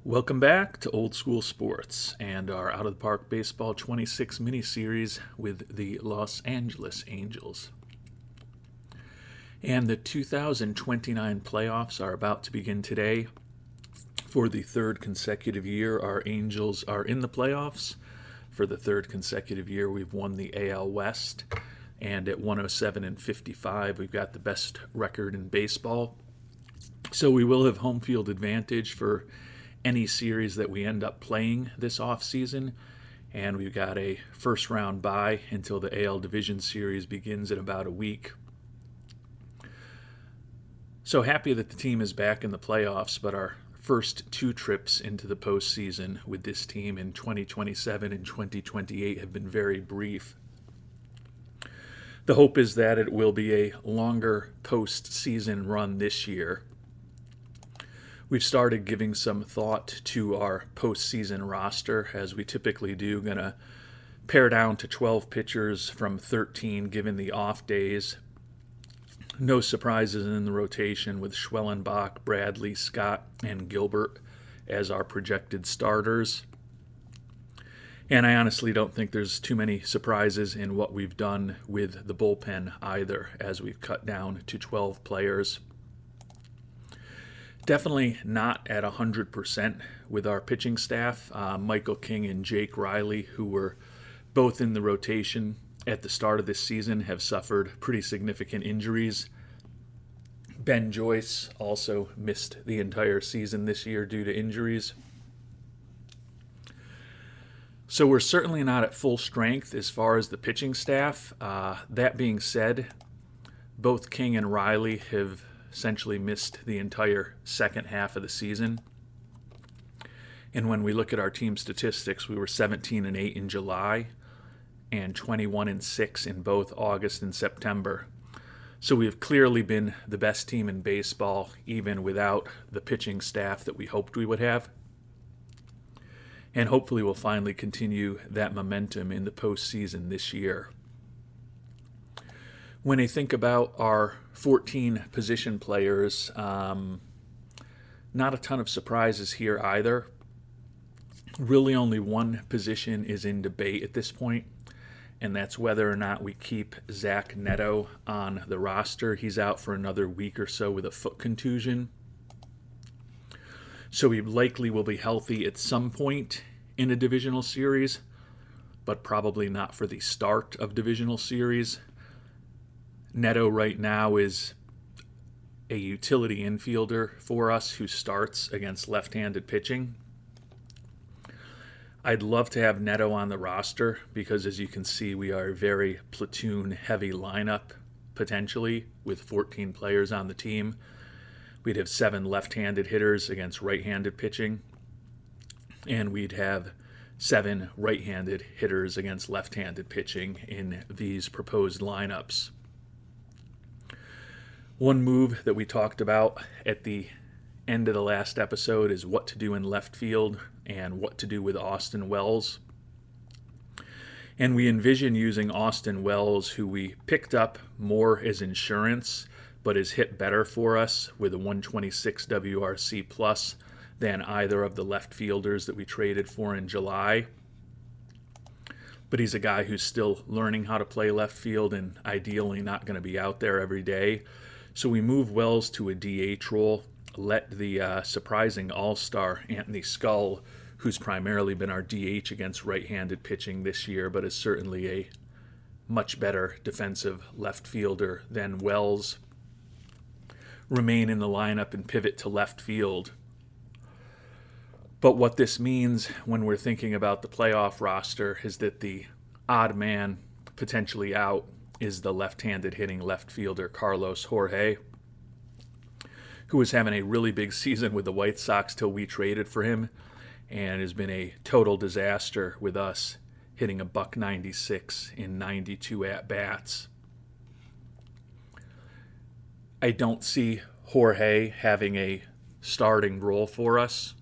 Welcome back to Old School Sports and our Out of the Park Baseball 26 mini-series with the Los Angeles Angels. And the 2029 playoffs are about to begin today. For the third consecutive year, our Angels are in the playoffs. For the third consecutive year, we've won the AL West. And at 107-55, we've got the best record in baseball. So we will have home field advantage for any series that we end up playing this offseason. And we've got a first round bye until the AL Division Series begins in about a week. So happy that the team is back in the playoffs, but our first two trips into the postseason with this team in 2027 and 2028 have been very brief. The hope is that it will be a longer postseason run this year. We've started giving some thought to our postseason roster, as we typically do. Going to pare down to 12 pitchers from 13 given the off days. No surprises in the rotation with Schwellenbach, Bradley, Scott, and Gilbert as our projected starters. And I honestly don't think there's too many surprises in what we've done with the bullpen either, as we've cut down to 12 players. Definitely not at 100% with our pitching staff. Michael King and Jake Riley, who were both in the rotation at the start of this season, have suffered pretty significant injuries. Ben Joyce also missed the entire season this year due to injuries. So we're certainly not at full strength as far as the pitching staff. That being said, both King and Riley have essentially missed the entire second half of the season. And when we look at our team statistics, we were 17-8 in July and 21-6 in both August and September. So we have clearly been the best team in baseball, even without the pitching staff that we hoped we would have. And hopefully we'll finally continue that momentum in the postseason this year. When I think about our 14 position players, not a ton of surprises here either. Really only one position is in debate at this point, and that's whether or not we keep Zach Neto on the roster. He's out for another week or so with a foot contusion. So he likely will be healthy at some point in a divisional series, but probably not for the start of divisional series. Neto right now is a utility infielder for us who starts against left-handed pitching. I'd love to have Neto on the roster because, as you can see, we are a very platoon-heavy lineup, potentially, with 14 players on the team. We'd have 7 left-handed hitters against right-handed pitching, and we'd have 7 right-handed hitters against left-handed pitching in these proposed lineups. One move that we talked about at the end of the last episode is what to do in left field and what to do with Austin Wells. And we envision using Austin Wells, who we picked up more as insurance, but has hit better for us with a 126 WRC plus than either of the left fielders that we traded for in July. But he's a guy who's still learning how to play left field and ideally not going to be out there every day. So we move Wells to a DH role, let the surprising all-star Anthony Scull, who's primarily been our DH against right-handed pitching this year, but is certainly a much better defensive left fielder than Wells, remain in the lineup and pivot to left field. But what this means when we're thinking about the playoff roster is that the odd man potentially out is the left-handed hitting left fielder Carlos Jorge, who was having a really big season with the White Sox till we traded for him, and has been a total disaster with us, hitting a .196 in 92 at-bats. I don't see Jorge having a starting role for us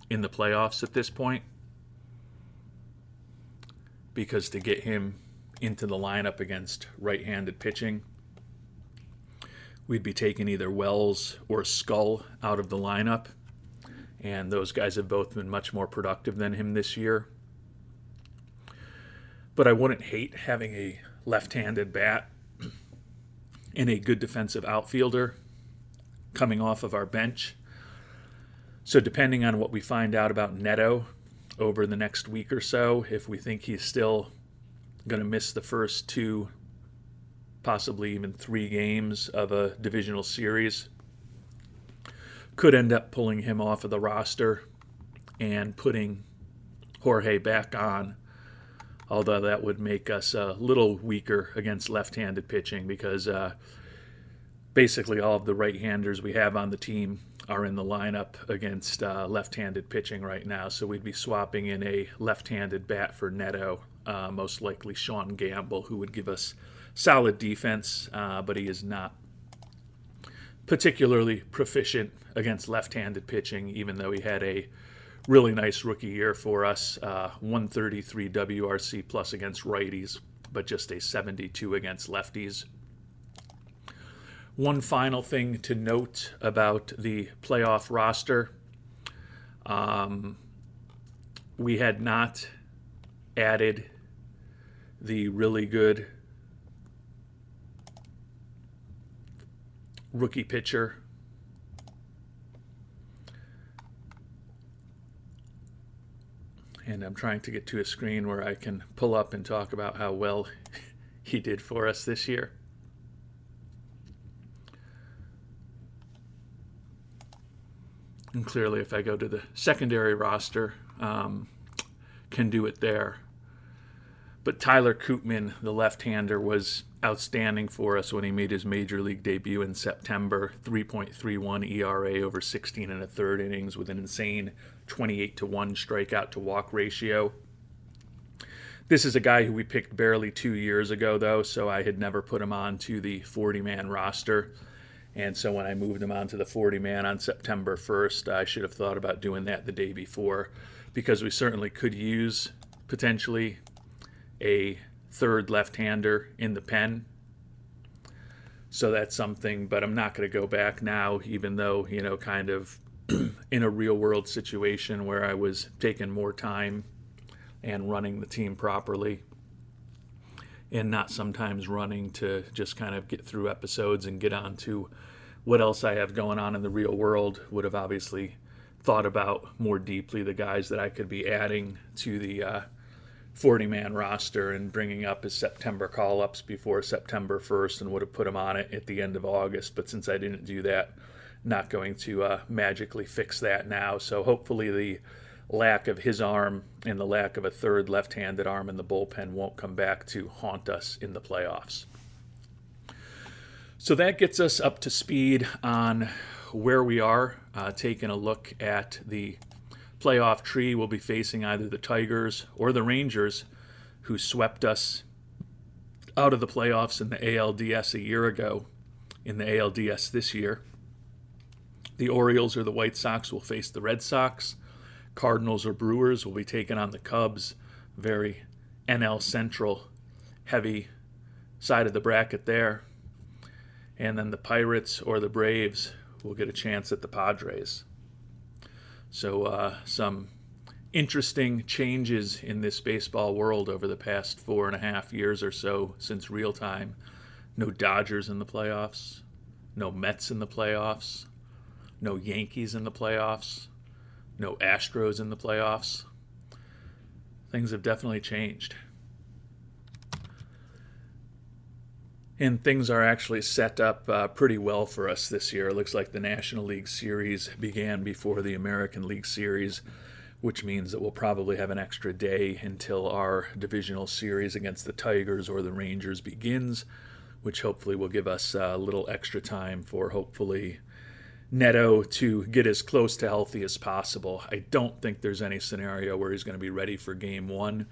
in the playoffs at this point, because to get him into the lineup against right-handed pitching, we'd be taking either Wells or Scull out of the lineup, and those guys have both been much more productive than him this year. But I wouldn't hate having a left-handed bat and a good defensive outfielder coming off of our bench. So depending on what we find out about Neto over the next week or so, if we think he's still going to miss the first 2, possibly even 3 games of a divisional series, could end up pulling him off of the roster and putting Jorge back on, although that would make us a little weaker against left-handed pitching because basically all of the right-handers we have on the team are in the lineup against left-handed pitching right now. So we'd be swapping in a left-handed bat for Neto, most likely Sean Gamble, who would give us solid defense, but he is not particularly proficient against left-handed pitching, even though he had a really nice rookie year for us, 133 WRC plus against righties, but just a 72 against lefties. One final thing to note about the playoff roster, we had not added the really good rookie pitcher and I'm trying to get to a screen where I can pull up and talk about how well he did for us this year. And clearly, if I go to the secondary roster, can do it there. But Tyler Koopman, the left-hander, was outstanding for us when he made his major league debut in September. 3.31 ERA over 16 1/3 innings with an insane 28-1 strikeout to walk ratio. This is a guy who we picked barely 2 years ago, though, so I had never put him on to the 40-man roster. And so when I moved him onto the 40-man on September 1st, I should have thought about doing that the day before, because we certainly could use potentially a third left-hander in the pen. So that's something, but I'm not going to go back now, even though, kind of in a real-world situation where I was taking more time and running the team properly and not sometimes running to just kind of get through episodes and get on to what else I have going on in the real world. Would have obviously thought about more deeply the guys that I could be adding to the 40-man roster and bringing up as September call-ups before September 1st, and would have put them on it at the end of August. But since I didn't do that, not going to magically fix that now. So hopefully the lack of his arm and the lack of a third left-handed arm in the bullpen won't come back to haunt us in the playoffs. So that gets us up to speed on where we are, taking a look at the playoff tree. We'll be facing either the Tigers or the Rangers, who swept us out of the playoffs in the ALDS a year ago, in the ALDS this year. The Orioles or the White Sox will face the Red Sox. Cardinals or Brewers will be taking on the Cubs. Very NL Central heavy side of the bracket there. And then the Pirates or the Braves will get a chance at the Padres. So some interesting changes in this baseball world over the past 4.5 years or so since real time. No Dodgers in the playoffs. No Mets in the playoffs. No Yankees in the playoffs. No Astros in the playoffs. Things have definitely changed. And things are actually set up pretty well for us this year. It looks like the National League Series began before the American League Series, which means that we'll probably have an extra day until our divisional series against the Tigers or the Rangers begins, which hopefully will give us a little extra time for hopefully Neto to get as close to healthy as possible. I don't think there's any scenario where he's going to be ready for game 1,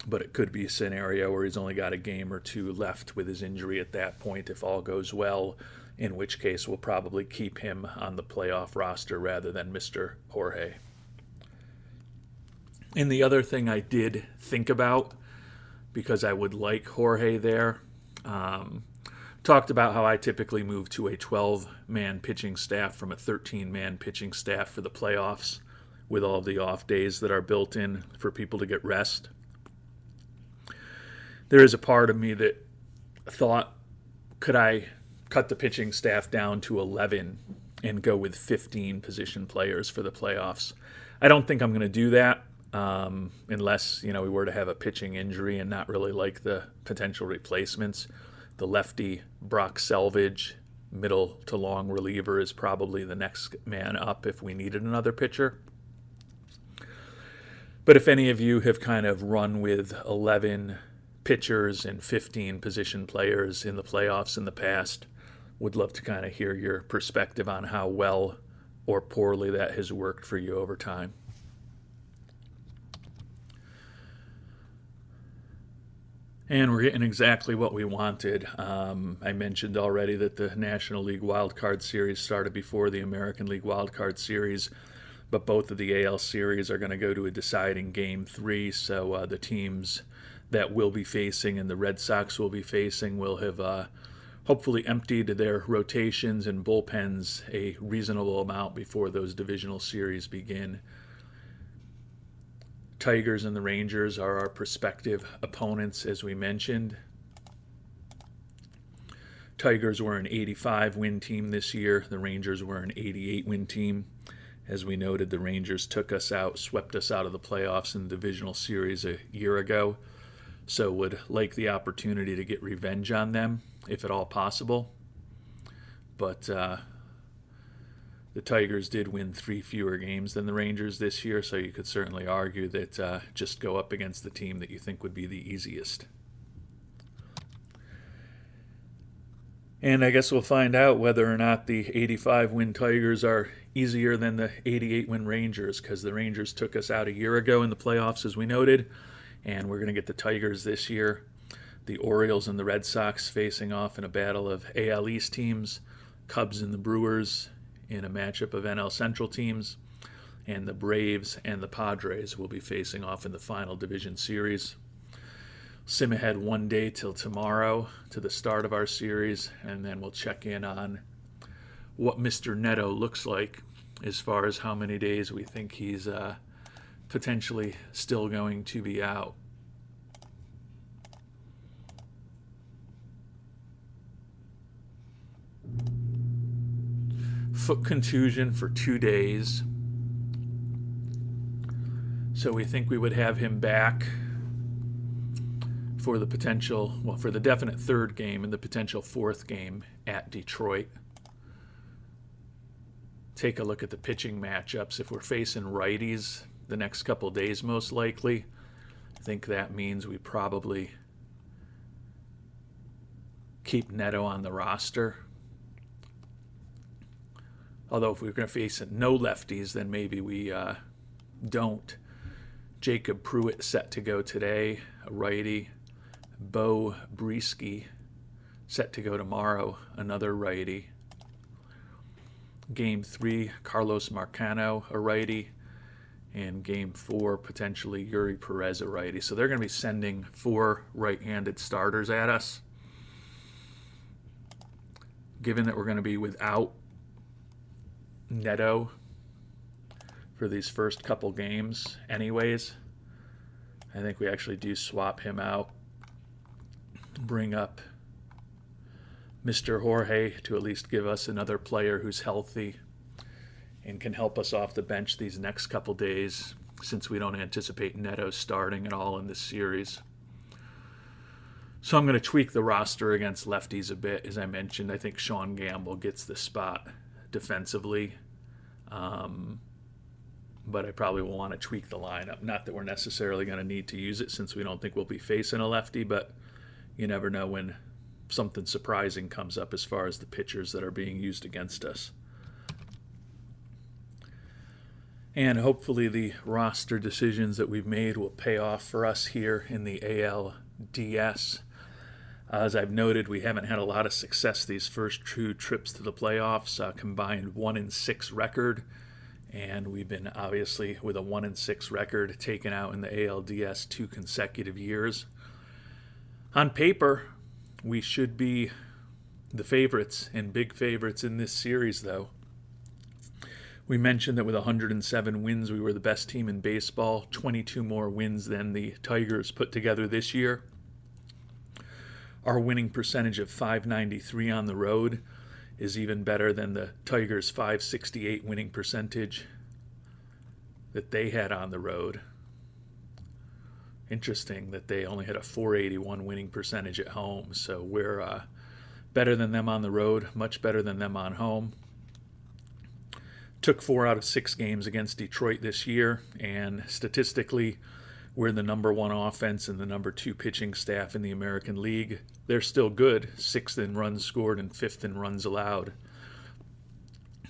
but it could be a scenario where he's only got a game or 2 left with his injury at that point if all goes well, in which case we'll probably keep him on the playoff roster rather than Mr. Jorge. And the other thing I did think about, because I would like Jorge there, talked about how I typically move to a 12-man pitching staff from a 13-man pitching staff for the playoffs. with all the off days that are built in for people to get rest. There is a part of me that thought, could I cut the pitching staff down to 11 and go with 15 position players for the playoffs? I don't think I'm going to do that unless, we were to have a pitching injury and not really like the potential replacements. The lefty Brock Selvage, middle to long reliever, is probably the next man up if we needed another pitcher. But if any of you have kind of run with 11 pitchers and 15 position players in the playoffs in the past, would love to kind of hear your perspective on how well or poorly that has worked for you over time. And we're getting exactly what we wanted. I mentioned already that the National League Wild Card Series started before the American League Wild Card Series, but both of the AL series are going to go to a deciding Game 3, so the teams that we'll be facing and the Red Sox will be facing will have hopefully emptied their rotations and bullpens a reasonable amount before those divisional series begin. Tigers and the Rangers are our prospective opponents, as we mentioned. Tigers were an 85-win team this year. The Rangers were an 88-win team. As we noted, the Rangers swept us out of the playoffs in the divisional series a year ago, so would like the opportunity to get revenge on them, if at all possible. But the Tigers did win 3 fewer games than the Rangers this year, so you could certainly argue that just go up against the team that you think would be the easiest. And I guess we'll find out whether or not the 85-win Tigers are easier than the 88-win Rangers, because the Rangers took us out a year ago in the playoffs, as we noted, and we're going to get the Tigers this year. The Orioles and the Red Sox facing off in a battle of AL East teams, Cubs and the Brewers in a matchup of NL Central teams, and the Braves and the Padres will be facing off in the final division series. Sim ahead one day till tomorrow to the start of our series, and then we'll check in on what Mr. Neto looks like as far as how many days we think he's potentially still going to be out. Foot contusion for 2 days. So we think we would have him back for the definite third game and the potential fourth game at Detroit. Take a look at the pitching matchups. If we're facing righties the next couple days, most likely, I think that means we probably keep Neto on the roster. Although if we're going to face no lefties, then maybe we don't. Jacob Pruitt set to go today, a righty. Bo Brisky set to go tomorrow, another righty. Game 3, Carlos Marcano, a righty. And Game 4, potentially Yuri Perez, a righty. So they're going to be sending 4 right-handed starters at us. Given that we're going to be without Neto for these first couple games anyways, I think we actually do swap him out, bring up Mr. Jorge to at least give us another player who's healthy and can help us off the bench these next couple days, since we don't anticipate Neto starting at all in this series. So I'm going to tweak the roster against lefties a bit. As I mentioned, I think Sean Gamble gets the spot defensively. But I probably will want to tweak the lineup. Not that we're necessarily going to need to use it, since we don't think we'll be facing a lefty, but you never know when something surprising comes up as far as the pitchers that are being used against us. And hopefully the roster decisions that we've made will pay off for us here in the ALDS. As I've noted, we haven't had a lot of success these first 2 trips to the playoffs, combined 1-6 record, and we've been obviously with a 1-6 record taken out in the ALDS 2 consecutive years. On paper, we should be the favorites and big favorites in this series, though. We mentioned that with 107 wins, we were the best team in baseball, 22 more wins than the Tigers put together this year. Our winning percentage of .593 on the road is even better than the Tigers' .568 winning percentage that they had on the road. Interesting that they only had a .481 winning percentage at home, so we're better than them on the road, much better than them on home. Took 4 out of 6 games against Detroit this year, and statistically, we're the number 1 offense and the number 2 pitching staff in the American League. They're still good, 6th in runs scored and 5th in runs allowed.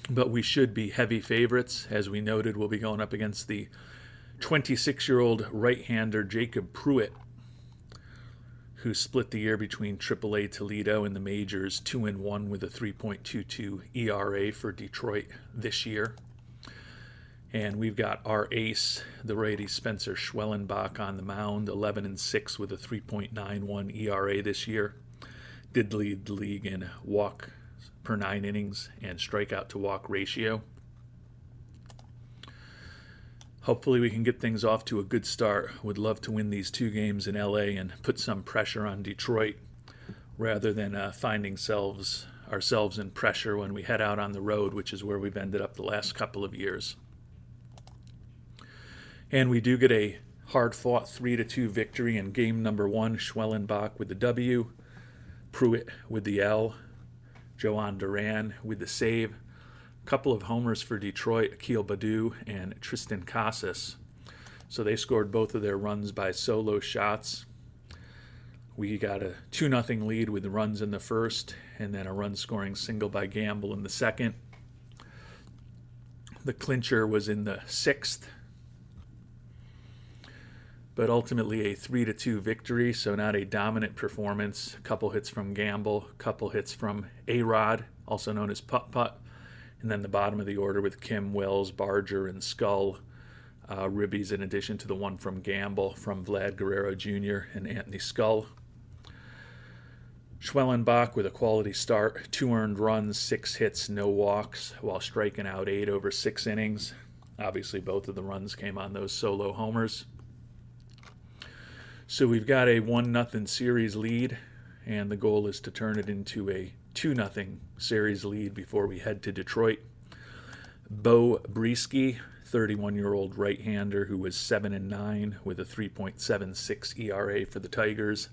But we should be heavy favorites. As we noted, we'll be going up against the 26-year-old right-hander Jacob Pruitt, who split the year between AAA Toledo and the majors, 2-1 with a 3.22 ERA for Detroit this year. And we've got our ace, the righty Spencer Schwellenbach, on the mound, 11-6 with a 3.91 ERA this year. Did lead the league in walk per 9 innings and strikeout to walk ratio. Hopefully we can get things off to a good start. Would love to win these 2 games in LA and put some pressure on Detroit rather than finding ourselves in pressure when we head out on the road, which is where we've ended up the last couple of years. And we do get a hard-fought 3-2 victory in game number 1. Schwellenbach with the W, Pruitt with the L, Joan Duran with the save. Couple of homers for Detroit, Akil Baddoo and Tristan Casas. So they scored both of their runs by solo shots. We got a 2-0 lead with runs in the first, and then a run-scoring single by Gamble in the second. The clincher was in the 6th, but ultimately a 3-2 victory, so not a dominant performance. A couple hits from Gamble, a couple hits from A-Rod, also known as Putt-Putt. And then the bottom of the order with Kim, Wells, Barger, and Skull. Ribbies in addition to the one from Gamble from Vlad Guerrero Jr. and Anthony Skull. Schwellenbach with a quality start, 2 earned runs, 6 hits, no walks, while striking out 8 over 6 innings. Obviously both of the runs came on those solo homers. So we've got a 1-0 series lead, and the goal is to turn it into a 2-0 series lead before we head to Detroit. Bo Brieske, 31-year-old right-hander who was 7-9 with a 3.76 ERA for the Tigers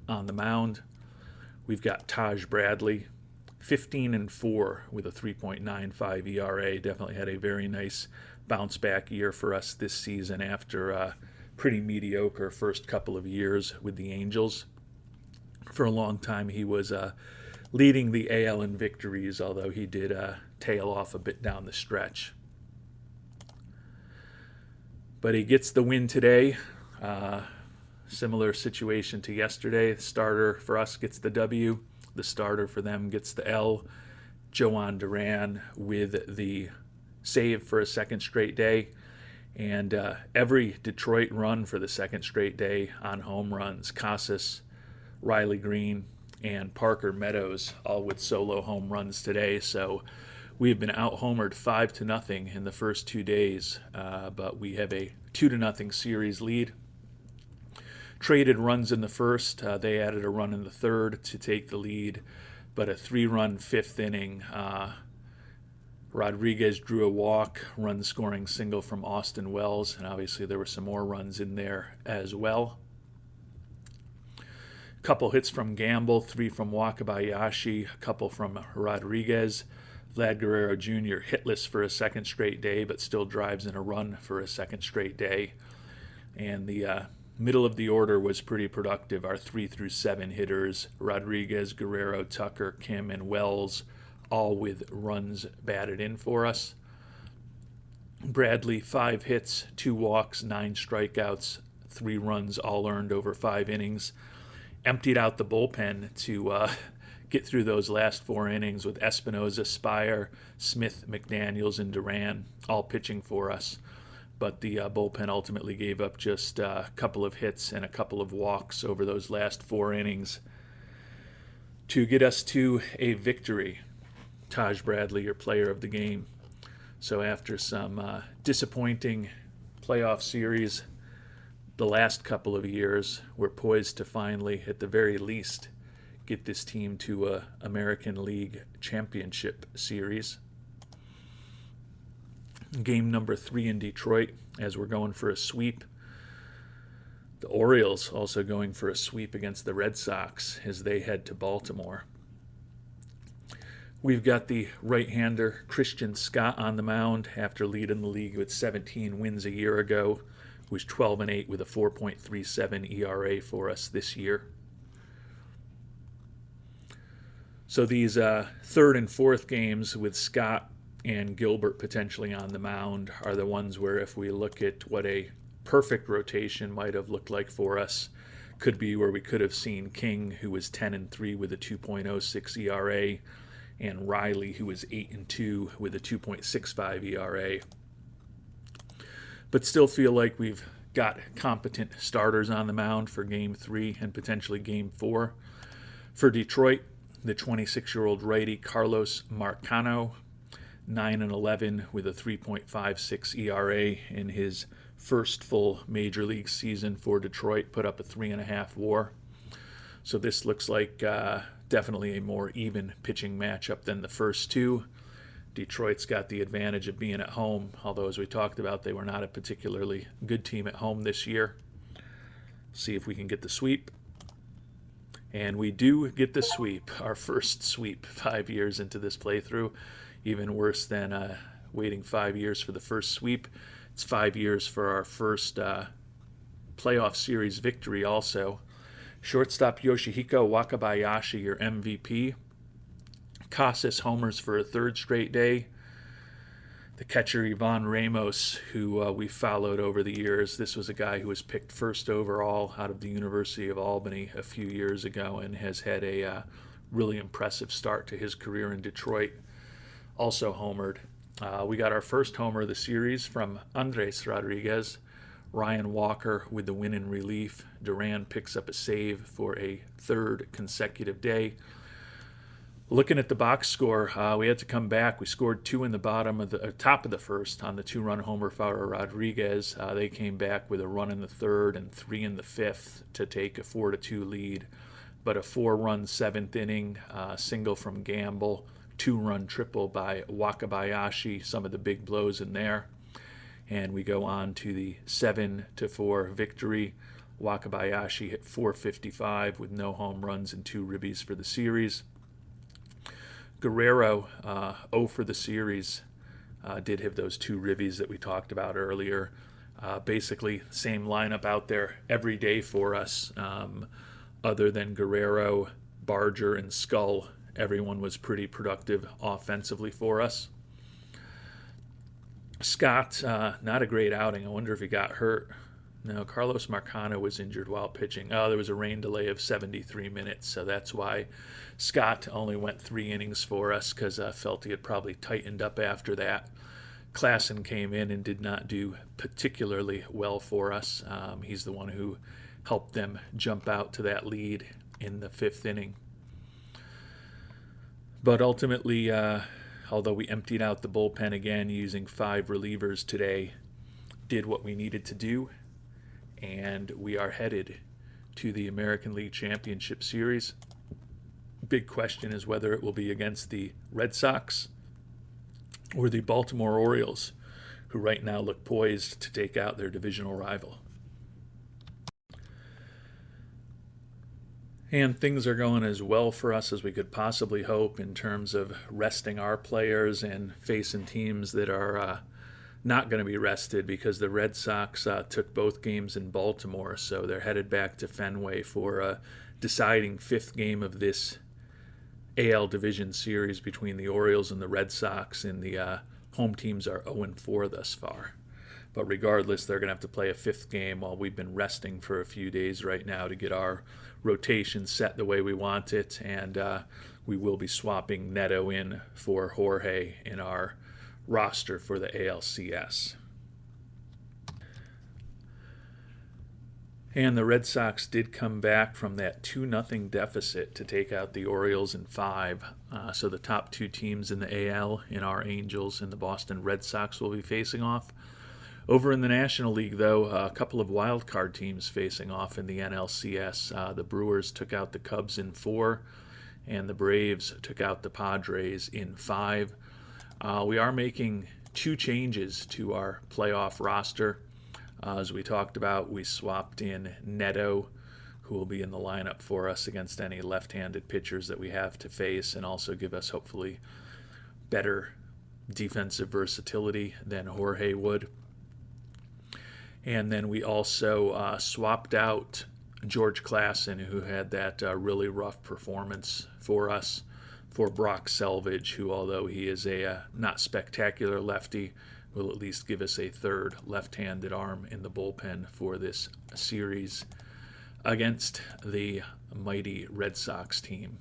on the mound. We've got Taj Bradley, 15-4 with a 3.95 ERA. Definitely had a very nice bounce-back year for us this season after a pretty mediocre first couple of years with the Angels. For a long time he was leading the AL in victories, although he did tail off a bit down the stretch. But he gets the win today. Similar situation to yesterday. The starter for us gets the W. The starter for them gets the L. Joan Duran with the save for a second straight day. And every Detroit run for the second straight day on home runs. Casas, Riley Green, and Parker Meadows, all with solo home runs today. So we've been out-homered 5-0 in the first 2 days, but we have a 2-0 series lead. Traded runs in the first. They added a run in the third to take the lead, but a 3-run 5th inning. Rodriguez drew a walk, run-scoring single from Austin Wells, and obviously there were some more runs in there as well. Couple hits from Gamble, 3 from Wakabayashi, a couple from Rodriguez. Vlad Guerrero Jr. hitless for a second straight day, but still drives in a run for a second straight day. And the middle of the order was pretty productive. Our 3 through 7 hitters, Rodriguez, Guerrero, Tucker, Kim, and Wells, all with runs batted in for us. Bradley, 5 hits, 2 walks, 9 strikeouts, 3 runs, all earned over 5 innings. Emptied out the bullpen to get through those last 4 innings with Espinoza, Spire, Smith, McDaniels, and Duran all pitching for us. But the bullpen ultimately gave up just a couple of hits and a couple of walks over those last 4 innings to get us to a victory. Taj Bradley, your player of the game. So after some disappointing playoff series the last couple of years, we're poised to finally, at the very least, get this team to a American League Championship Series. Game number 3 in Detroit, as we're going for a sweep. The Orioles also going for a sweep against the Red Sox as they head to Baltimore. We've got the right-hander Christian Scott on the mound after leading the league with 17 wins a year ago, who was 12-8 with a 4.37 ERA for us this year. So these third and fourth games with Scott and Gilbert potentially on the mound are the ones where, if we look at what a perfect rotation might have looked like for us, could be where we could have seen King, who was 10-3 with a 2.06 ERA, and Riley, who was 8-2 with a 2.65 ERA. But still feel like we've got competent starters on the mound for Game 3 and potentially Game 4. For Detroit, the 26-year-old righty Carlos Marcano, 9-11 with a 3.56 ERA in his first full major league season for Detroit, put up a 3.5 WAR. So this looks like definitely a more even pitching matchup than the first two. Detroit's got the advantage of being at home, although as we talked about, they were not a particularly good team at home this year. See if we can get the sweep. And we do get the sweep, our first sweep 5 years into this playthrough. Even worse than waiting 5 years for the first sweep. It's 5 years for our first playoff series victory also. Shortstop Yoshihiko Wakabayashi, your MVP. Casas homers for a third straight day. The catcher Ivan Ramos, who we followed over the years. This was a guy who was picked first overall out of the University of Albany a few years ago and has had a really impressive start to his career in Detroit. Also homered. We got our first homer of the series from Andres Rodriguez. Ryan Walker with the win in relief. Duran picks up a save for a third consecutive day. Looking at the box score, we had to come back. We scored 2 in the top of the first on the 2-run homer for Rodriguez. They came back with a run in the third and 3 in the fifth to take a 4-2 lead. But a 4-run seventh inning single from Gamble, 2-run triple by Wakabayashi, some of the big blows in there. And we go on to the 7-4 victory. Wakabayashi hit .455 with no home runs and 2 ribbies for the series. Guerrero, 0 for the series, did have those 2 ribbies that we talked about earlier. Basically, same lineup out there every day for us. Other than Guerrero, Barger, and Skull, everyone was pretty productive offensively for us. Scott, not a great outing. I wonder if he got hurt. No, Carlos Marcano was injured while pitching. There was a rain delay of 73 minutes, so that's why Scott only went 3 innings for us, because I felt he had probably tightened up after that. Klassen came in and did not do particularly well for us. He's the one who helped them jump out to that lead in the 5th inning. But ultimately, although we emptied out the bullpen again using 5 relievers today, did what we needed to do, and we are headed to the American League Championship Series. Big question is whether it will be against the Red Sox or the Baltimore Orioles, who right now look poised to take out their divisional rival. And things are going as well for us as we could possibly hope in terms of resting our players and facing teams that are not going to be rested, because the Red Sox took both games in Baltimore, so they're headed back to Fenway for a deciding 5th game of this AL Division Series between the Orioles and the Red Sox, and the home teams are 0-4 thus far. But regardless, they're going to have to play a 5th game while we've been resting for a few days right now to get our rotation set the way we want it, and we will be swapping Neto in for Jorge in our roster for the ALCS. And the Red Sox did come back from that 2-0 deficit to take out the Orioles in 5. So the top 2 teams in the AL, in our Angels and the Boston Red Sox, will be facing off. Over in the National League, though, a couple of wild card teams facing off in the NLCS. The Brewers took out the Cubs in 4, and the Braves took out the Padres in 5. We are making 2 changes to our playoff roster. As we talked about, we swapped in Neto, who will be in the lineup for us against any left-handed pitchers that we have to face, and also give us hopefully better defensive versatility than Jorge would. And then we also swapped out George Klassen, who had that really rough performance for us, for Brock Selvage, who, although he is a not spectacular lefty, will at least give us a third left-handed arm in the bullpen for this series against the mighty Red Sox team.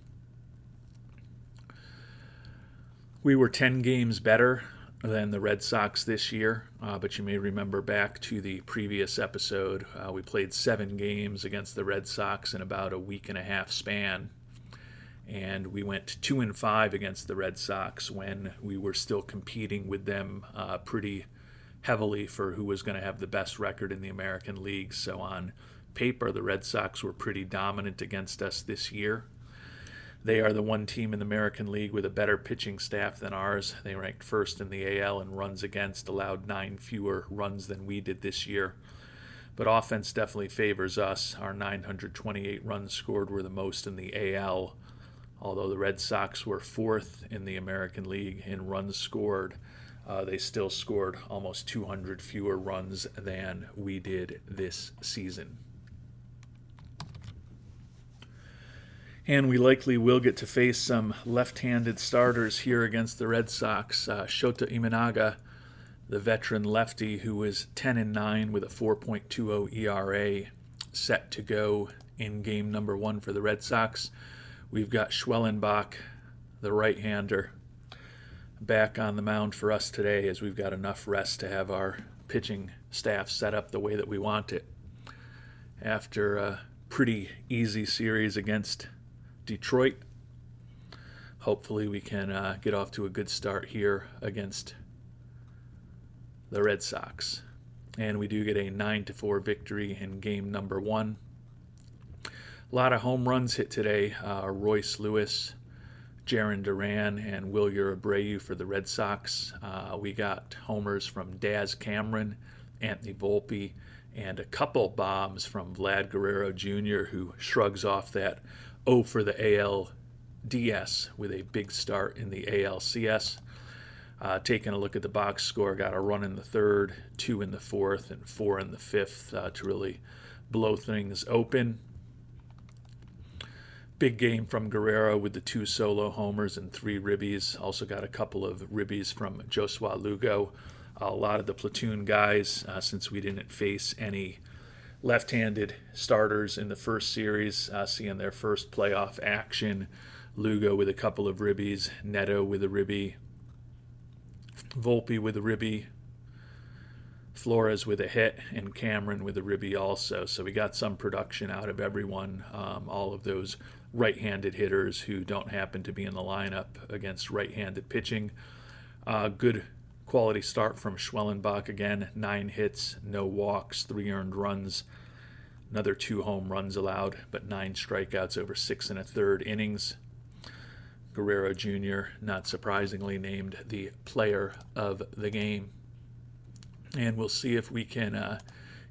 We were 10 games better than the Red Sox this year, but you may remember back to the previous episode, we played 7 games against the Red Sox in about a week and a half span, and we went 2-5 against the Red Sox when we were still competing with them pretty heavily for who was going to have the best record in the American League. So on paper, the Red Sox were pretty dominant against us this year. They are the one team in the American League with a better pitching staff than ours. They ranked first in the AL in runs against, allowed 9 fewer runs than we did this year. But offense definitely favors us. Our 928 runs scored were the most in the AL. Although the Red Sox were 4th in the American League in runs scored, they still scored almost 200 fewer runs than we did this season. And we likely will get to face some left-handed starters here against the Red Sox. Shota Imanaga, the veteran lefty who is 10-9 with a 4.20 ERA, set to go in game number 1 for the Red Sox. We've got Schwellenbach, the right-hander, back on the mound for us today, as we've got enough rest to have our pitching staff set up the way that we want it. After a pretty easy series against Detroit, hopefully we can get off to a good start here against the Red Sox. And we do get a 9-4 victory in game number 1. A lot of home runs hit today. Royce Lewis, Jarren Duran, and Wilyer Abreu for the Red Sox. We got homers from Daz Cameron, Anthony Volpe, and a couple bombs from Vlad Guerrero Jr., who shrugs off that O for the ALDS with a big start in the ALCS. Taking a look at the box score, got a run in the 3rd, 2 in the 4th, and 4 in the 5th to really blow things open. Big game from Guerrero with the 2 solo homers and 3 ribbies. Also got a couple of ribbies from Josua Lugo. A lot of the platoon guys, since we didn't face any left-handed starters in the first series, seeing their first playoff action. Lugo with a couple of ribbies, Neto with a ribby, Volpe with a ribby, Flores with a hit, and Cameron with a ribby also. So we got some production out of everyone, all of those right-handed hitters who don't happen to be in the lineup against right-handed pitching. Good quality start from Schwellenbach again, 9 hits, no walks, 3 earned runs, another 2 home runs allowed, but 9 strikeouts over 6 1/3 innings. Guerrero Jr., not surprisingly, named the player of the game. And we'll see if we can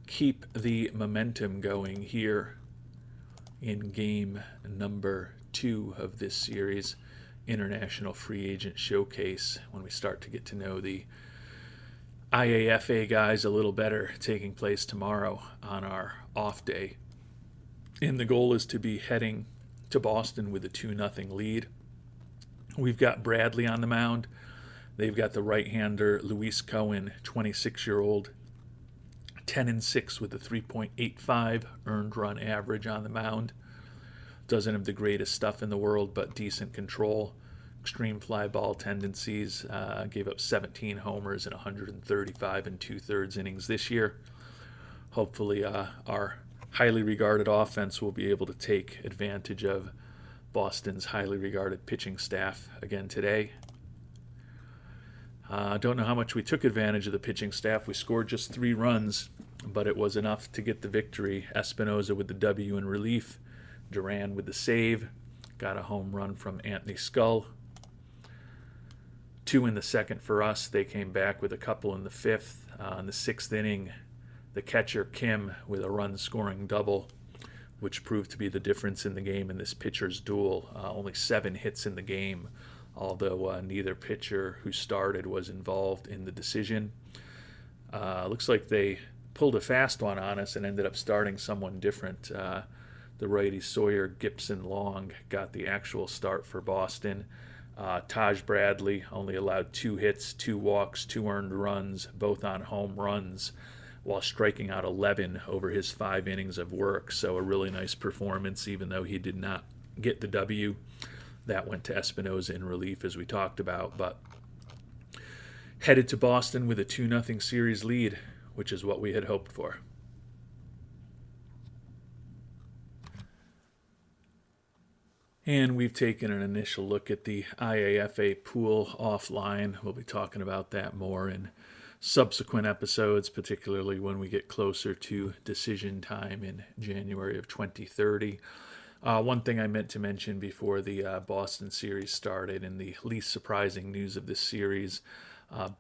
keep the momentum going here in game number 2 of this series, International Free Agent Showcase, when we start to get to know the IAFA guys a little better, taking place tomorrow on our off day. And the goal is to be heading to Boston with a 2-0 lead. We've got Bradley on the mound. They've got the right-hander Luis Cohen, 26-year-old, 10-6 with a 3.85 earned run average on the mound. Doesn't have the greatest stuff in the world, but decent control. Extreme fly ball tendencies. Gave up 17 homers in 135 2/3 innings this year. Hopefully our highly regarded offense will be able to take advantage of Boston's highly regarded pitching staff again today. I don't know how much we took advantage of the pitching staff. We scored just 3 runs, but it was enough to get the victory. Espinoza with the W in relief, Duran with the save, got a home run from Anthony Scull. 2 in the second for us. They came back with a couple in the 5th. In the 6th inning, the catcher Kim with a run-scoring double, which proved to be the difference in the game in this pitcher's duel. Only 7 hits in the game, although neither pitcher who started was involved in the decision. Looks like they pulled a fast one on us and ended up starting someone different. The righty Sawyer Gibson Long got the actual start for Boston. Taj Bradley only allowed 2 hits, 2 walks, 2 earned runs, both on home runs, while striking out 11 over his 5 innings of work. So a really nice performance, even though he did not get the W. That went to Espinoza in relief, as we talked about, but headed to Boston with a 2-0 series lead, which is what we had hoped for. And we've taken an initial look at the IAFA pool offline. We'll be talking about that more in subsequent episodes, particularly when we get closer to decision time in January of 2030. One thing I meant to mention before the Boston series started, and the least surprising news of this series,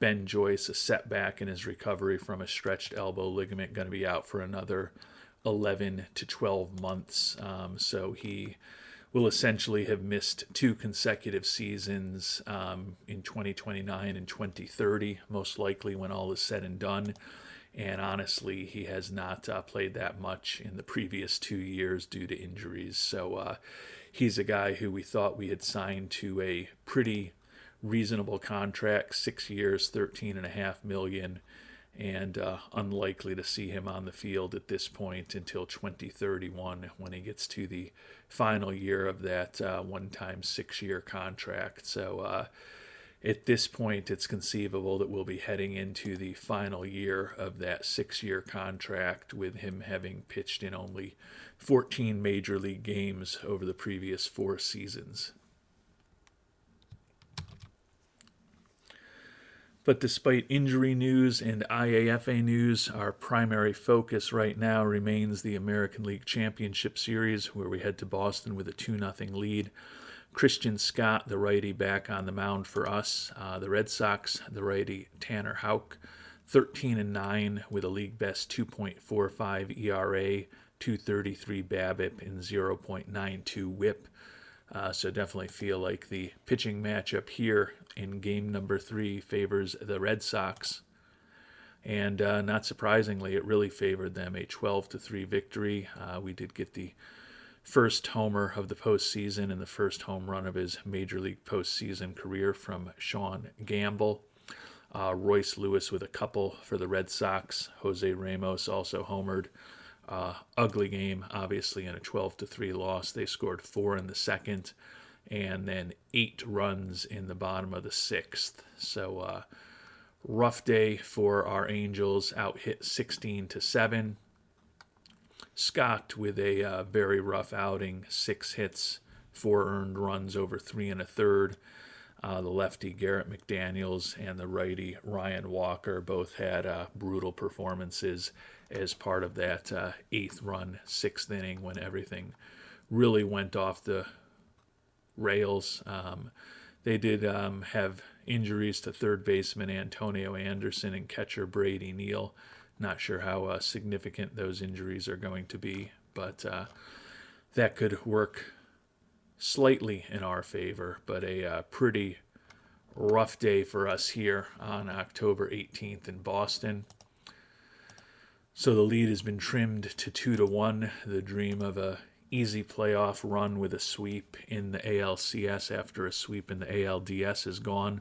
Ben Joyce, a setback in his recovery from a stretched elbow ligament, going to be out for another 11 to 12 months. So he will essentially have missed 2 consecutive seasons in 2029 and 2030, most likely when all is said and done. And honestly, he has not played that much in the previous 2 years due to injuries. So he's a guy who we thought we had signed to a pretty reasonable contract, 6 years, $13.5 million, and unlikely to see him on the field at this point until 2031 when he gets to the final year of that one-time 6-year contract. So at this point, it's conceivable that we'll be heading into the final year of that 6-year contract with him having pitched in only 14 major league games over the previous 4 seasons. But despite injury news and IAFA news, our primary focus right now remains the American League Championship Series, where we head to Boston with a 2-0 lead. Christian Scott, the righty, back on the mound for us. The Red Sox, the righty Tanner Houck, 13-9 with a league best 2.45 ERA, 2.33 BABIP, and 0.92 WHIP. So definitely feel like the pitching matchup here in game number 3 favors the Red Sox. And not surprisingly, it really favored them, a 12-3 victory. We did get the first homer of the postseason and the first home run of his Major League postseason career from Sean Gamble. Royce Lewis with a couple for the Red Sox. Jose Ramos also homered. Ugly game, obviously, in a 12-3 loss. They scored 4 in the second and then 8 runs in the bottom of the 6th. So rough day for our Angels, out hit 16-7. Scott with a very rough outing, 6 hits, 4 earned runs over 3 1/3. The lefty Garrett McDaniels and the righty Ryan Walker both had brutal performances as part of that 8th run, 6th inning when everything really went off the rails. They did have injuries to third baseman Antonio Anderson and catcher Brady Neal. Not sure how significant those injuries are going to be, but that could work slightly in our favor, but a pretty rough day for us here on October 18th in Boston. So the lead has been trimmed to 2-1. The dream of a easy playoff run with a sweep in the ALCS after a sweep in the ALDS is gone.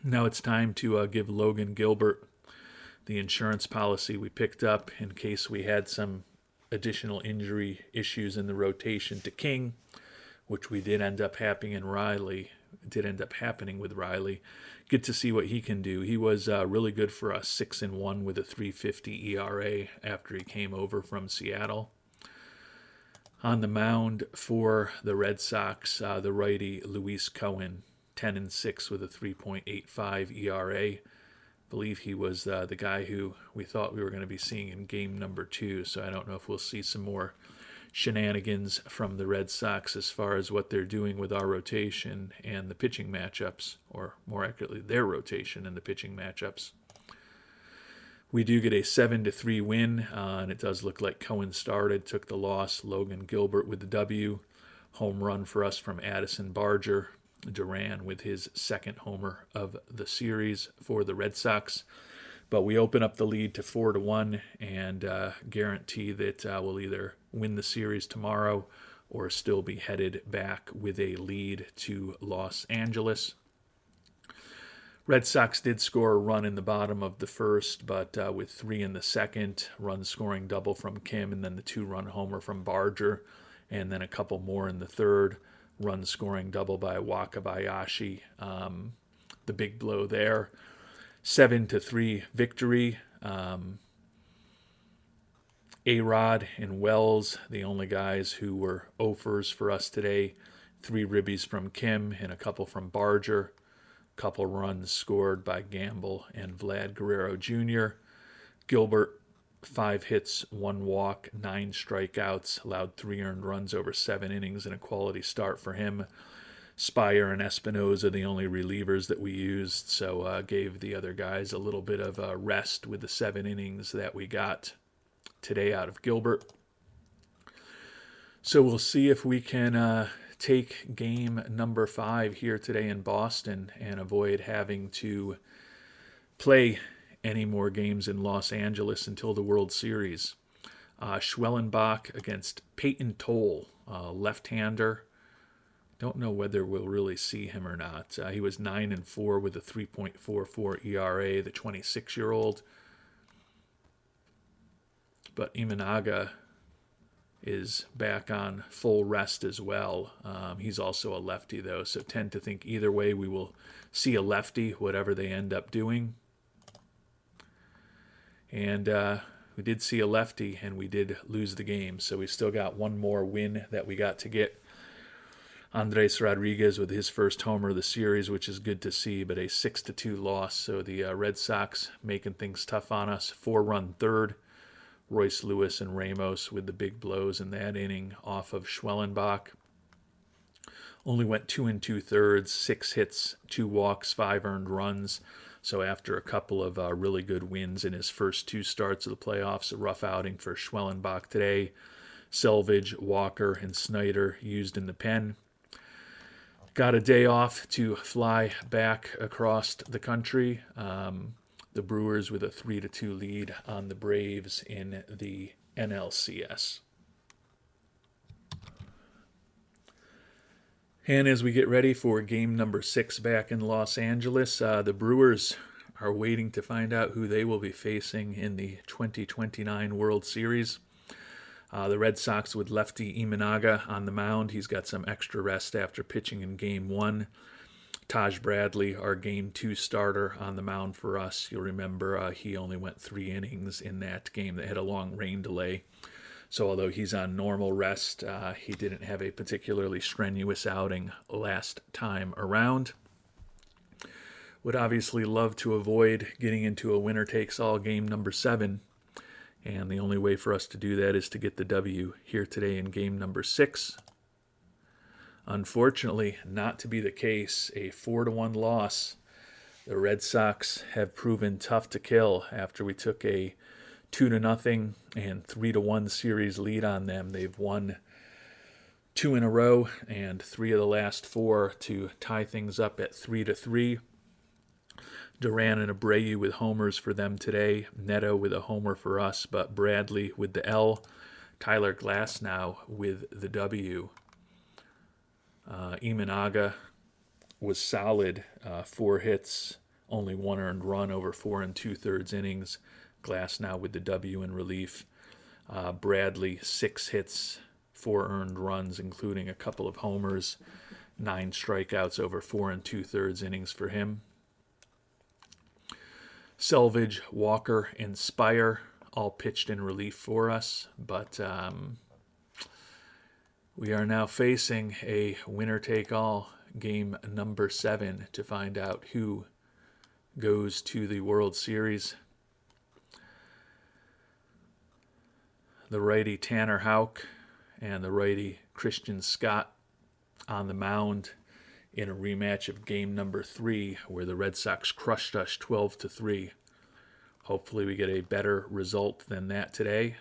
Now it's time to give Logan Gilbert the insurance policy we picked up in case we had some additional injury issues in the rotation to King, which we did end up happening in Riley, did end up happening with Riley. Get to see what he can do. He was really good for us, 6-1 with a 3.50 ERA after he came over from Seattle. On the mound for the Red Sox, the righty Luis Cohen, 10-6 with a 3.85 ERA. I believe he was the guy who we thought we were going to be seeing in game number 2, so I don't know if we'll see some more shenanigans from the Red Sox as far as what they're doing with our rotation and the pitching matchups, or more accurately, their rotation and the pitching matchups. We do get a 7-3 win, and it does look like Cohen started, took the loss. Logan Gilbert with the W. Home run for us from Addison Barger. Duran with his second homer of the series for the Red Sox. But we open up the lead to 4-1 and guarantee that we'll either win the series tomorrow or still be headed back with a lead to Los Angeles. Red Sox did score a run in the bottom of the first, but with 3 in the second, run scoring double from Kim, and then the 2-run homer from Barger, and then a couple more in the third, run scoring double by Wakabayashi. The big blow there. 7-3 victory. A-Rod and Wells, the only guys who were offers for us today. 3 ribbies from Kim and a couple from Barger. Couple runs scored by Gamble and Vlad Guerrero Jr. Gilbert, 5 hits, 1 walk, 9 strikeouts, allowed 3 earned runs over 7 innings and a quality start for him. Spire and Espinoza, the only relievers that we used, so gave the other guys a little bit of a rest with the 7 innings that we got today out of Gilbert. So we'll see if we can take game number 5 here today in Boston and avoid having to play any more games in Los Angeles until the World Series. Schwellenbach against Peyton Toll, left-hander. Don't know whether we'll really see him or not. He was 9-4 with a 3.44 ERA, the 26-year-old. But Imanaga is back on full rest as well. He's also a lefty, though, so tend to think either way we will see a lefty, whatever they end up doing. And we did see a lefty, and we did lose the game, so we still got one more win that we got to get. Andres Rodriguez with his first homer of the series, which is good to see, but a 6-2 loss, so the Red Sox making things tough on us. 4-run third. Royce Lewis and Ramos with the big blows in that inning off of Schwellenbach. Only went 2 2/3, 6 hits, 2 walks, 5 earned runs. So after a couple of really good wins in his first 2 starts of the playoffs, a rough outing for Schwellenbach today. Selvage, Walker, and Snyder used in the pen. Got a day off to fly back across the country. The Brewers with a 3-2 lead on the Braves in the NLCS. And as we get ready for game number 6 back in Los Angeles, the Brewers are waiting to find out who they will be facing in the 2029 World Series. The Red Sox with lefty Imanaga on the mound. He's got some extra rest after pitching in game 1. Taj Bradley, our game 2 starter on the mound for us. You'll remember he only went 3 innings in that game that had a long rain delay. So although he's on normal rest, he didn't have a particularly strenuous outing last time around. Would obviously love to avoid getting into a winner-takes-all game number 7. And the only way for us to do that is to get the W here today in game number 6. Unfortunately, not to be the case. A 4-1 loss. The Red Sox have proven tough to kill after we took a 2-0 and 3-1 series lead on them. They've won 2 in a row and 3 of the last 4 to tie things up at 3-3. Duran and Abreu with homers for them today. Neto with a homer for us, but Bradley with the L. Tyler Glasnow with the W. Imanaga was solid, 4 hits, only 1 earned run over 4 2/3 innings. Glasnow with the W in relief. Bradley, 6 hits, 4 earned runs, including a couple of homers. 9 strikeouts over 4 2/3 innings for him. Selvage, Walker, and Spire all pitched in relief for us, but we are now facing a winner-take-all game number 7 to find out who goes to the World Series. The righty Tanner Houck and the righty Christian Scott on the mound in a rematch of game number 3, where the Red Sox crushed us 12-3. Hopefully we get a better result than that today.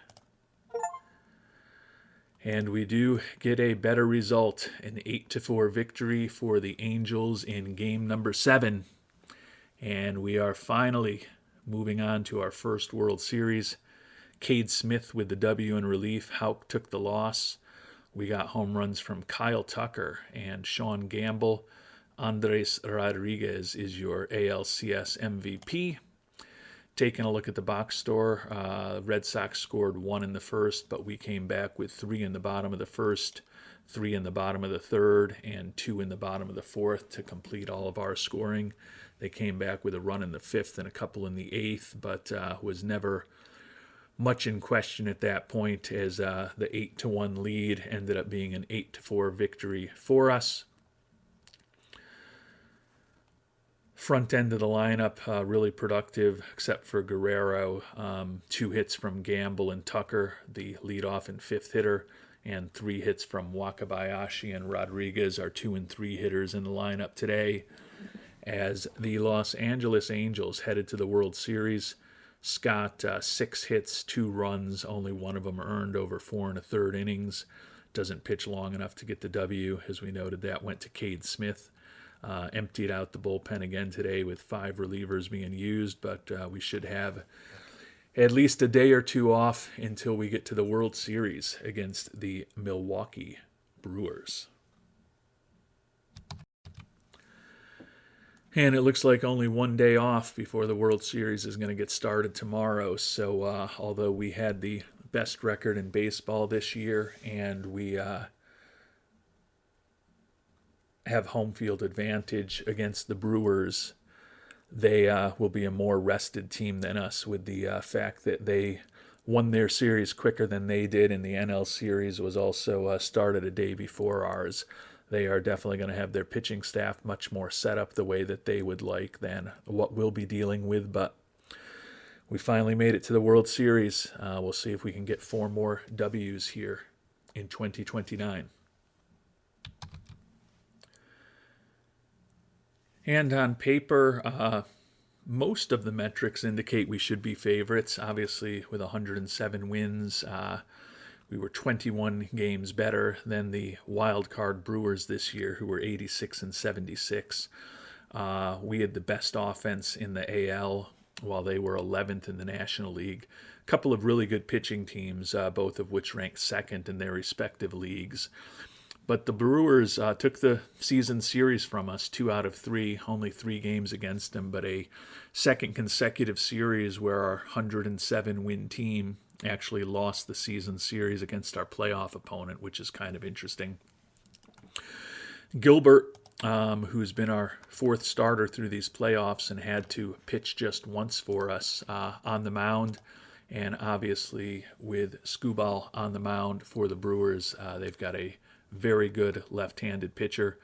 And we do get a better result, an 8-4 victory for the Angels in game number 7. And we are finally moving on to our first World Series. Cade Smith with the W in relief. Houck took the loss. We got home runs from Kyle Tucker and Sean Gamble. Andres Rodriguez is your ALCS MVP. Taking a look at the box score, Red Sox scored 1 in the first, but we came back with 3 in the bottom of the first, 3 in the bottom of the third, and 2 in the bottom of the fourth to complete all of our scoring. They came back with a run in the 5th and a couple in the 8th, but was never much in question at that point, as the 8-1 lead ended up being an 8-4 victory for us. Front end of the lineup, really productive, except for Guerrero. 2 hits from Gamble and Tucker, the leadoff and 5th hitter, and 3 hits from Wakabayashi and Rodriguez, our 2 and 3 hitters in the lineup today. As the Los Angeles Angels headed to the World Series, Scott, 6 hits, 2 runs, only one of them earned over 4 1/3 innings. Doesn't pitch long enough to get the W. As we noted, that went to Cade Smith. Emptied out the bullpen again today with 5 relievers being used, but we should have at least a day or 2 off until we get to the World Series against the Milwaukee Brewers. And it looks like only 1 day off before the World Series is going to get started tomorrow. So although we had the best record in baseball this year and we have home field advantage against the Brewers, they will be a more rested team than us, with the fact that they won their series quicker than they did, and the NL series was also started a day before ours. They are definitely going to have their pitching staff much more set up the way that they would like than what we'll be dealing with. But we finally made it to the World Series. We'll see if we can get 4 more W's here in 2029. And on paper, most of the metrics indicate we should be favorites. Obviously, with 107 wins, we were 21 games better than the wild card Brewers this year, who were 86 and 76. We had the best offense in the AL, while they were 11th in the National League. A couple of really good pitching teams, both of which ranked 2nd in their respective leagues. But the Brewers took the season series from us, 2 out of 3, only 3 games against them, but a second consecutive series where our 107-win team actually lost the season series against our playoff opponent, which is kind of interesting. Gilbert, who's been our 4th starter through these playoffs and had to pitch just once for us on the mound, and obviously with Skubal on the mound for the Brewers, they've got a very good left-handed pitcher,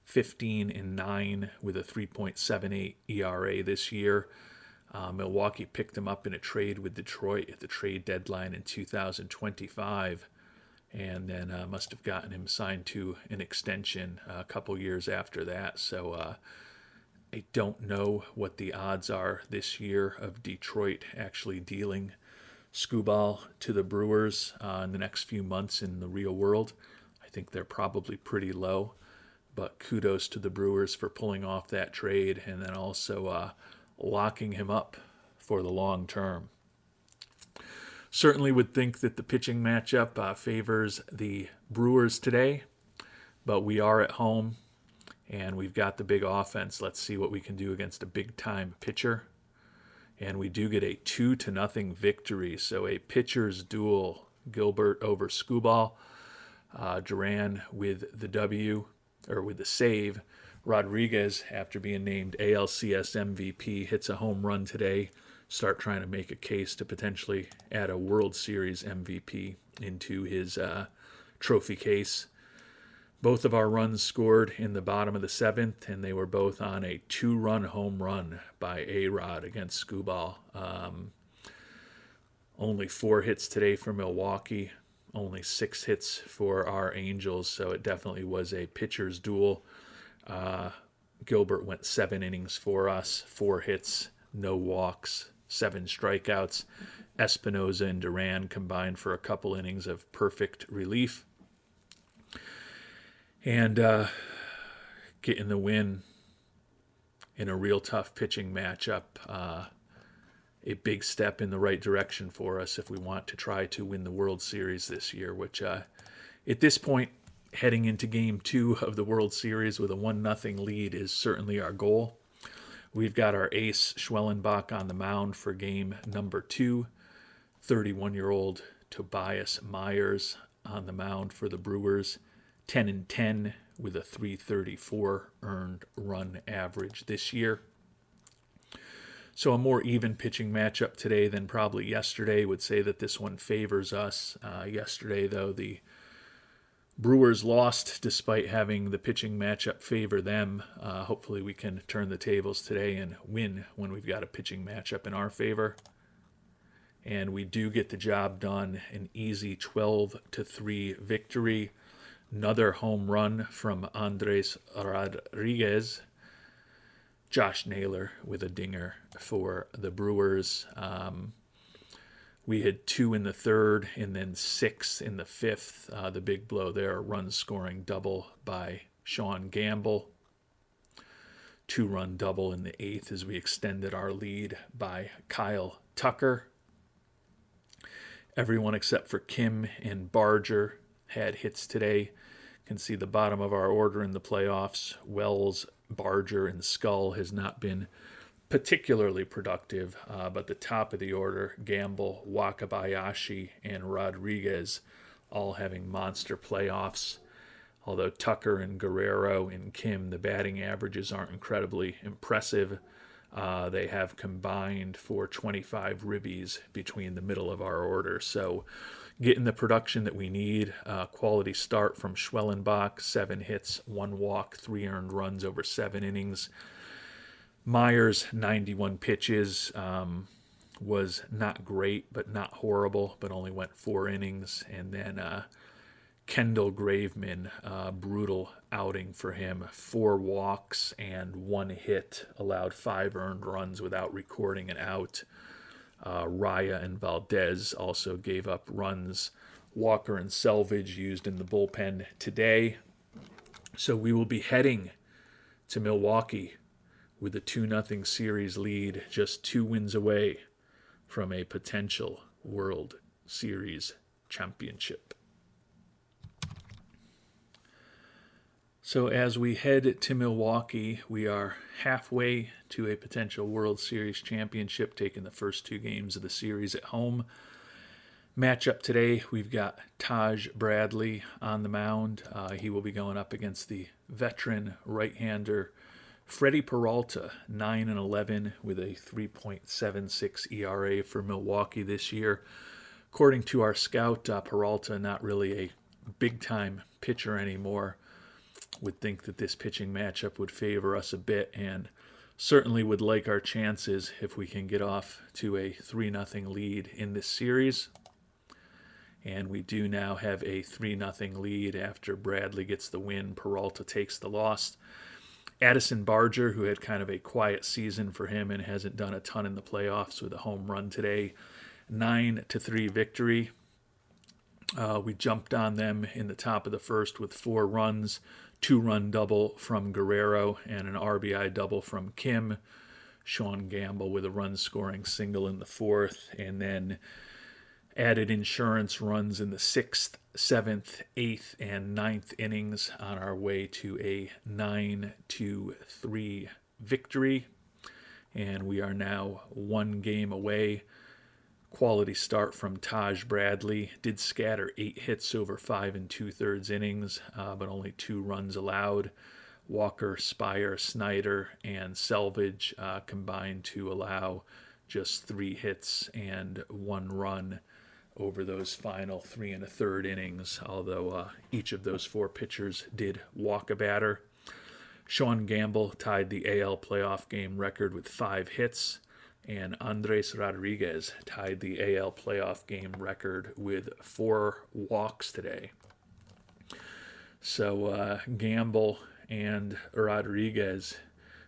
15-9 with a 3.78 ERA this year. Milwaukee picked him up in a trade with Detroit at the trade deadline in 2025, and then must have gotten him signed to an extension a couple years after that. So I don't know what the odds are this year of Detroit actually dealing Skubal to the Brewers in the next few months in the real world. I think they're probably pretty low, but kudos to the Brewers for pulling off that trade and then also locking him up for the long term. Certainly would think that the pitching matchup favors the Brewers today, but we are at home and we've got the big offense. Let's see what we can do against a big-time pitcher. And we do get a 2-0 victory, so a pitcher's duel, Gilbert over Skubal. Duran with the W. or with the save. Rodriguez, after being named ALCS MVP, hits a home run today. Start trying to make a case to potentially add a World Series MVP into his trophy case. Both of our runs scored in the bottom of the seventh, and they were both on a 2-run home run by A-Rod against Skubal. Only 4 hits today for Milwaukee, only 6 hits for our Angels, so it definitely was a pitcher's duel. Gilbert went 7 innings for us, 4 hits, no walks, 7 strikeouts. Espinoza and Duran combined for a couple innings of perfect relief. And getting the win in a real tough pitching matchup, a big step in the right direction for us if we want to try to win the World Series this year, which at this point, heading into Game 2 of the World Series with a 1-0 lead is certainly our goal. We've got our ace Schwellenbach on the mound for game number 2, 31-year-old Tobias Myers on the mound for the Brewers, 10-10 with a .334 earned run average this year. So a more even pitching matchup today than probably yesterday. Would say that this one favors us. Yesterday, though, the Brewers lost despite having the pitching matchup favor them. Hopefully we can turn the tables today and win when we've got a pitching matchup in our favor. And we do get the job done. An easy 12-3 victory. Another home run from Andres Rodriguez. Josh Naylor with a dinger for the Brewers. We had 2 in the third and then 6 in the fifth. The big blow there, a run-scoring double by Sean Gamble. 2-run double in the eighth as we extended our lead by Kyle Tucker. Everyone except for Kim and Barger had hits today. You can see the bottom of our order in the playoffs. Wells, Barger, and Skull has not been particularly productive, but the top of the order, Gamble, Wakabayashi, and Rodriguez, all having monster playoffs. Although Tucker and Guerrero and Kim, the batting averages aren't incredibly impressive. They have combined for 25 ribbies between the middle of our order. So getting the production that we need. Quality start from Schwellenbach, 7 hits, 1 walk, 3 earned runs over 7 innings. Myers, 91 pitches, was not great, but not horrible, but only went 4 innings. And then Kendall Graveman, brutal outing for him. 4 walks and 1 hit, allowed 5 earned runs without recording an out. Raya and Valdez also gave up runs. Walker and Selvage used in the bullpen today. So we will be heading to Milwaukee with a 2-0 series lead, just 2 wins away from a potential World Series championship. So as we head to Milwaukee, we are halfway to a potential World Series championship, taking the first 2 games of the series at home. Matchup today, we've got Taj Bradley on the mound. He will be going up against the veteran right-hander Freddie Peralta, 9-11 with a 3.76 ERA for Milwaukee this year. According to our scout, Peralta not really a big-time pitcher anymore. Would think that this pitching matchup would favor us a bit, and certainly would like our chances if we can get off to a 3-0 lead in this series. And we do now have a 3-0 lead after Bradley gets the win. Peralta takes the loss. Addison Barger, who had kind of a quiet season for him and hasn't done a ton in the playoffs, with a home run today, 9-3 victory. We jumped on them in the top of the first with 4 runs, 2-run double from Guerrero and an RBI double from Kim. Sean Gamble with a run-scoring single in the fourth, and then added insurance runs in the 6th, 7th, 8th, and 9th innings on our way to a 9-3 victory. And we are now 1 game away. quality start from Taj Bradley. Did scatter 8 hits over 5 2/3 innings, but only 2 runs allowed. Walker, Spire, Snyder, and Selvage combined to allow just 3 hits and 1 run over those final 3 1/3 innings, although each of those 4 pitchers did walk a batter. Sean Gamble tied the AL playoff game record with 5 hits, and Andres Rodriguez tied the AL playoff game record with 4 walks today. So Gamble and Rodriguez,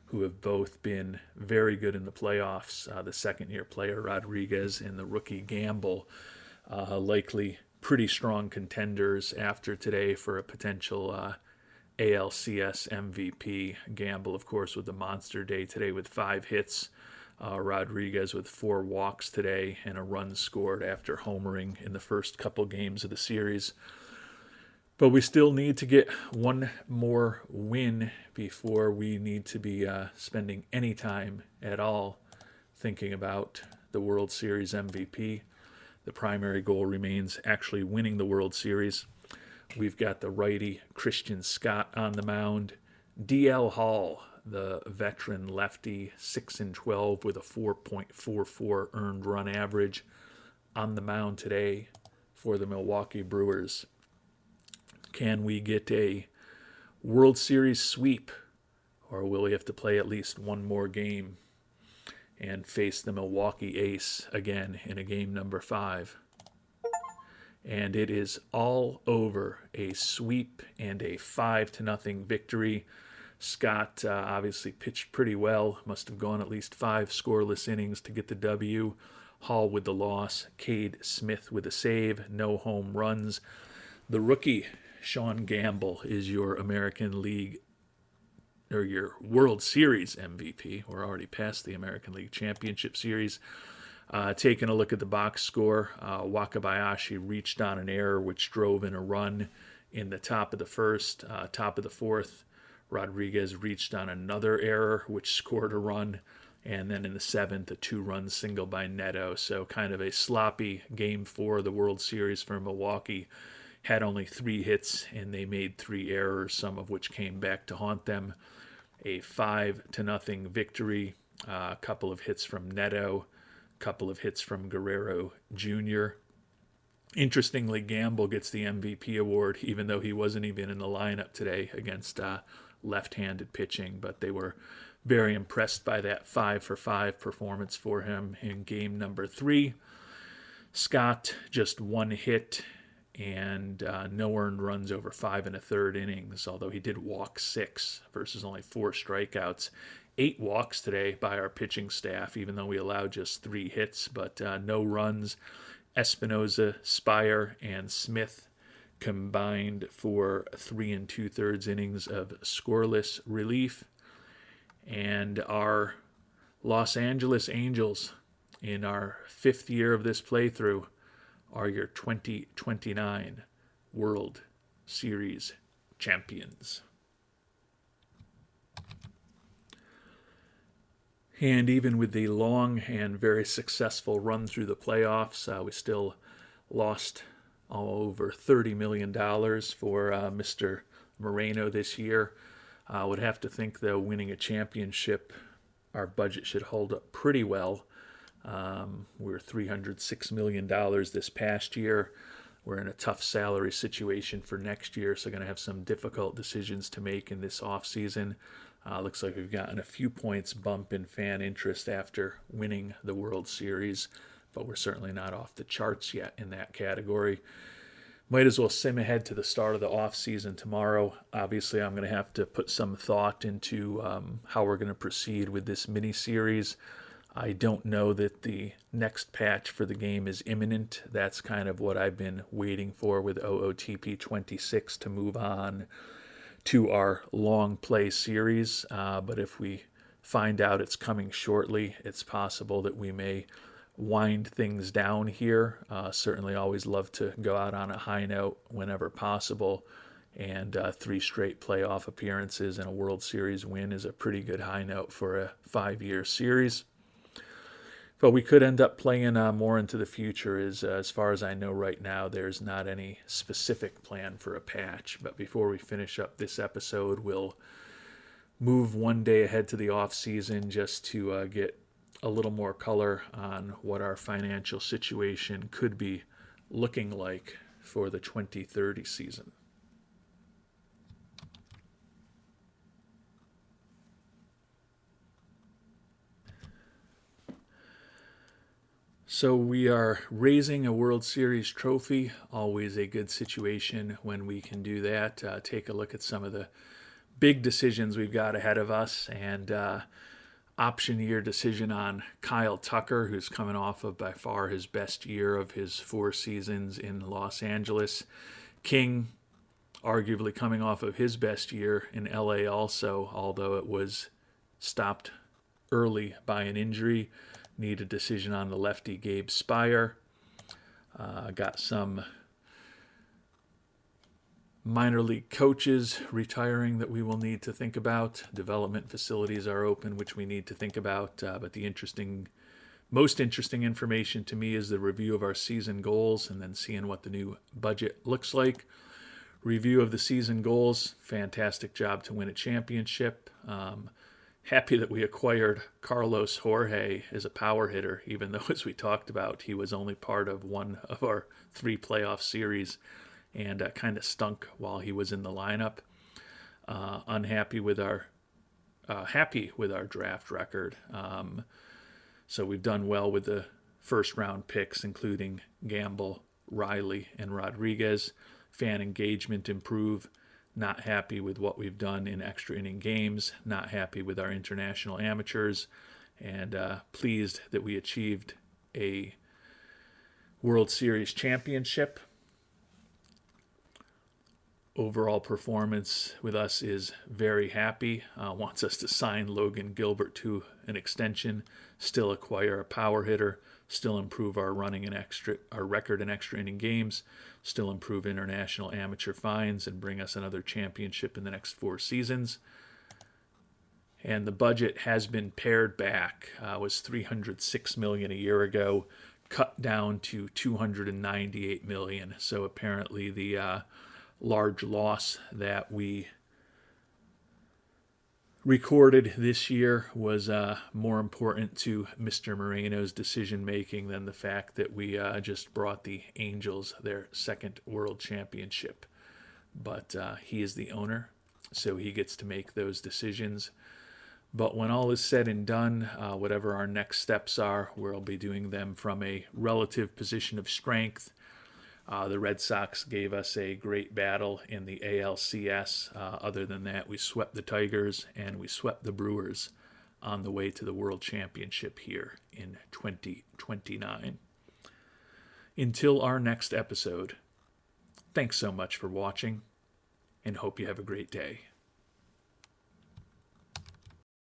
who have both been very good in the playoffs, the second-year player Rodriguez and the rookie Gamble, likely pretty strong contenders after today for a potential ALCS MVP. Gamble, of course, with the monster day today with 5 hits. Rodriguez with 4 walks today and a run scored after homering in the first couple games of the series. But we still need to get one more win before we need to be spending any time at all thinking about the World Series MVP. The primary goal remains actually winning the World Series. We've got the righty Christian Scott on the mound. DL Hall, the veteran lefty, 6-12 with a 4.44 earned run average, on the mound today for the Milwaukee Brewers. Can we get a World Series sweep, or will we have to play at least one more game and face the Milwaukee Ace again in a game number 5? And it is all over, a sweep and a 5-0 victory. Scott obviously pitched pretty well, must have gone at least 5 scoreless innings to get the W. Hall with the loss, Cade Smith with a save, no home runs. The rookie Sean Gamble is your American League, or your World Series MVP. We're already past the American League Championship Series. Taking a look at the box score, Wakabayashi reached on an error which drove in a run in the top of the first. Top of the fourth, Rodriguez reached on another error which scored a run. And then in the 7th, a 2-run single by Neto. So kind of a sloppy Game 4 of the World Series for Milwaukee. Had only 3 hits, and they made 3 errors, some of which came back to haunt them. A 5-0 victory, a couple of hits from Neto, a couple of hits from Guerrero Jr. Interestingly, Gamble gets the MVP award, even though he wasn't even in the lineup today against left-handed pitching, but they were very impressed by that 5-for-5 performance for him in game number 3. Scott, just 1 hit and no earned runs over 5 1/3 innings, although he did walk 6 versus only 4 strikeouts. 8 walks today by our pitching staff, even though we allowed just 3 hits, but no runs. Espinoza, Spire, and Smith combined for 3 2/3 innings of scoreless relief. And our Los Angeles Angels, in our 5th year of this playthrough, are your 2029 World Series champions. And even with the long and very successful run through the playoffs, we still lost all over $30 million for Mr. Moreno this year. I would have to think, though, winning a championship, our budget should hold up pretty well. We're $306 million this past year. We're in a tough salary situation for next year, so going to have some difficult decisions to make in this offseason. Looks like we've gotten a few points bump in fan interest after winning the World Series, but we're certainly not off the charts yet in that category. Might as well sim ahead to the start of the offseason tomorrow. Obviously, I'm going to have to put some thought into how we're going to proceed with this mini-series. I don't know that the next patch for the game is imminent. That's kind of what I've been waiting for with OOTP 26 to move on to our long play series. But if we find out it's coming shortly, it's possible that we may wind things down here. Certainly always love to go out on a high note whenever possible. And 3 straight playoff appearances and a World Series win is a pretty good high note for a 5-year series. But we could end up playing more into the future. As far as I know right now, there's not any specific plan for a patch. But before we finish up this episode, we'll move one day ahead to the off season just to get a little more color on what our financial situation could be looking like for the 2030 season. So we are raising a World Series trophy, always a good situation when we can do that. Take a look at some of the big decisions we've got ahead of us, and option year decision on Kyle Tucker, who's coming off of by far his best year of his 4 seasons in Los Angeles. King, arguably coming off of his best year in LA also, although it was stopped early by an injury. Need a decision on the lefty Gabe Spire. Got some minor league coaches retiring that we will need to think about. Development facilities are open, which we need to think about. But the most interesting information to me is the review of our season goals and then seeing what the new budget looks like. Review of the season goals, fantastic job to win a championship. Happy that we acquired Carlos Jorge as a power hitter, even though, as we talked about, he was only part of one of our 3 playoff series and kind of stunk while he was in the lineup. Happy with our draft record. So we've done well with the first round picks, including Gamble, Riley, and Rodriguez. Fan engagement improve. Not happy with what we've done in extra inning games. Not happy with our international amateurs. And pleased that we achieved a World Series championship. Overall performance with us is very happy. Wants us to sign Logan Gilbert to an extension, still acquire a power hitter, still improve our record in extra inning games, still improve international amateur fines, and bring us another championship in the next 4 seasons. And the budget has been pared back. Was $306 million a year ago, cut down to $298 million. So apparently the large loss that we recorded this year was more important to Mr. Moreno's decision making than the fact that we just brought the Angels their 2nd world championship. But he is the owner, so he gets to make those decisions. But when all is said and done, whatever our next steps are, we'll be doing them from a relative position of strength. The Red Sox gave us a great battle in the ALCS. Other than that, we swept the Tigers and we swept the Brewers on the way to the World Championship here in 2029. Until our next episode, thanks so much for watching and hope you have a great day.